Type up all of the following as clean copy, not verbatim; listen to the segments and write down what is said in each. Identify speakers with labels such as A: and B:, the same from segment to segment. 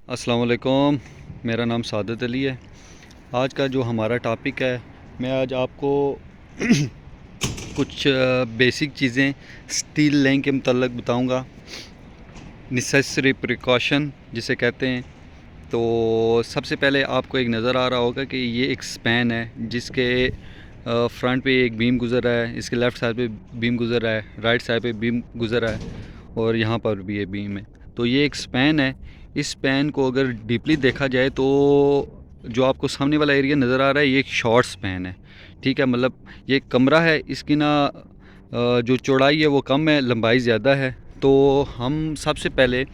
A: अस्सलाम वालेकुम। मेरा नाम सादत अली है। आज का जो हमारा टॉपिक है, मैं आज आपको कुछ बेसिक चीज़ें स्टील लैंग के मतलब बताऊंगा। नेसेसरी प्रिकॉशन जिसे कहते हैं। तो सबसे पहले आपको एक नज़र आ रहा होगा कि ये एक स्पैन है जिसके फ्रंट पे एक बीम गुज़र रहा है, इसके लेफ़्ट साइड पे बीम गुज़र रहा है, राइट साइड पे बीम गुज़र रहा है और यहाँ पर भी ये बीम है। तो ये एक स्पैन है। इस स्पैन को अगर डीपली देखा जाए तो जो आपको सामने वाला एरिया नज़र आ रहा है ये एक शॉर्ट स्पैन है। ठीक है, मतलब ये एक कमरा है, इसकी ना जो चौड़ाई है वो कम है, लंबाई ज़्यादा है। तो हम सबसे पहले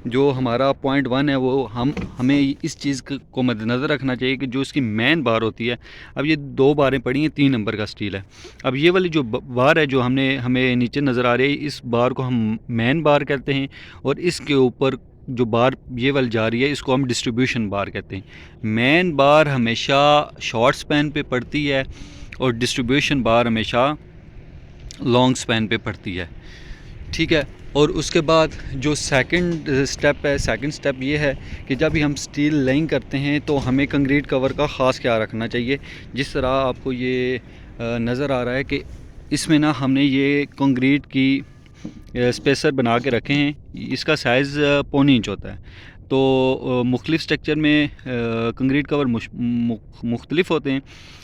A: जो हमारा पॉइंट वन है वो हमें इस चीज़ को मद्देनज़र रखना चाहिए कि जो इसकी मेन बार होती है। अब ये दो बारें पड़ी हैं, 3 नंबर का स्टील है। अब ये वाली जो बार है जो हमें नीचे नज़र आ रही है, इस बार को हम मेन बार कहते हैं और इसके ऊपर जो बार ये वाली जा रही है इसको हम डिस्ट्रीब्यूशन बार कहते हैं। मेन बार हमेशा शॉर्ट स्पैन पे पड़ती है और डिस्ट्रीब्यूशन बार हमेशा लॉन्ग स्पैन पे पड़ती है। ठीक है, और उसके बाद जो सेकंड स्टेप ये है कि जब भी हम स्टील लेइंग करते हैं तो हमें कंक्रीट कवर का ख़ास ख्याल रखना चाहिए। जिस तरह आपको ये नज़र आ रहा है कि इसमें ना हमने ये कंक्रीट की स्पेसर बना के रखे हैं। इसका साइज़ 1.25 इंच होता है। तो मुख्तलिफ़ स्ट्रक्चर में कंक्रीट कवर मुख्तलिफ होते हैं।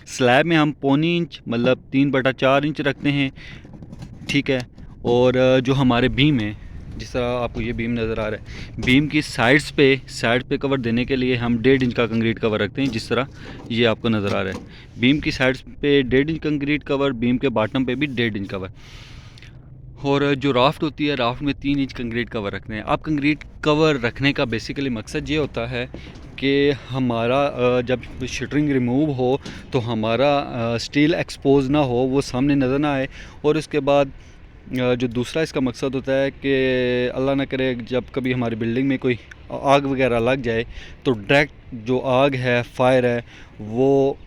A: स्लैब में हम 1.25 इंच मतलब 3/4 इंच रखते हैं। ठीक है, और जो हमारे बीम है, जिस तरह आपको ये बीम नज़र आ रहा है, बीम की साइड पे कवर देने के लिए हम 1.5 इंच का कंक्रीट कवर रखते हैं। जिस तरह ये आपको नज़र आ रहा है, बीम की साइड्स पे 1.5 इंच कंक्रीट कवर, बीम के बॉटम पे भी 1.5 इंच कवर। और जो राफ्ट होती है, राफ्ट में 3 इंच कंक्रीट कवर रखते हैं। अब कंक्रीट कवर रखने का बेसिकली मकसद ये होता है कि हमारा जब शटरिंग रिमूव हो तो हमारा स्टील एक्सपोज ना हो, वो सामने नज़र ना आए। और उसके बाद जो दूसरा इसका मकसद होता है कि अल्लाह ना करे जब कभी हमारी बिल्डिंग में कोई आग वगैरह लग जाए तो डायरेक्ट जो आग है, फायर है, वो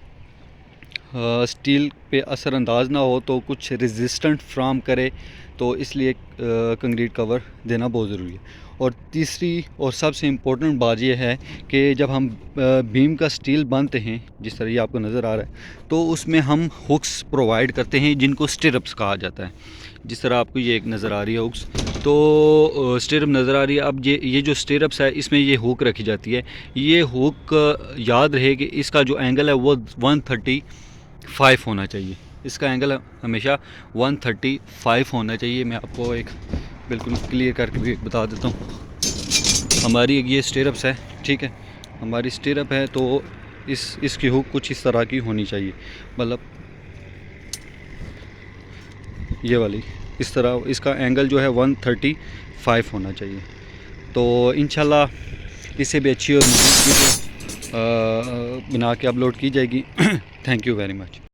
A: स्टील पे असरअंदाज ना हो, तो कुछ रेजिस्टेंट फ्राहम करे। तो इसलिए कंक्रीट कवर देना बहुत ज़रूरी है। और तीसरी और सबसे इम्पोर्टेंट बात यह है कि जब हम बीम का स्टील बांधते हैं, जिस तरह ये आपको नज़र आ रहा है, तो उसमें हम हुक्स प्रोवाइड करते हैं जिनको स्टिरप्स कहा जाता है। जिस तरह आपको ये एक नज़र आ रही है हुक्स, तो स्टिरप नज़र आ रही है। अब ये जो स्टिरप्स है इसमें ये हुक रखी जाती है। ये हुक याद रहे कि इसका जो एंगल है वो 135 होना चाहिए। इसका एंगल हमेशा 135 होना चाहिए। मैं आपको एक बिल्कुल क्लियर करके भी बता देता हूँ। हमारी ये स्टिरप्स है, ठीक है, हमारी स्टिरप है तो इसकी हुक कुछ इस तरह की होनी चाहिए, मतलब ये वाली इस तरह। इसका एंगल जो है 135 होना चाहिए। तो इंशाल्लाह इससे भी अच्छी और मज़ीद वीडियो बना के अपलोड की जाएगी। Thank you very much.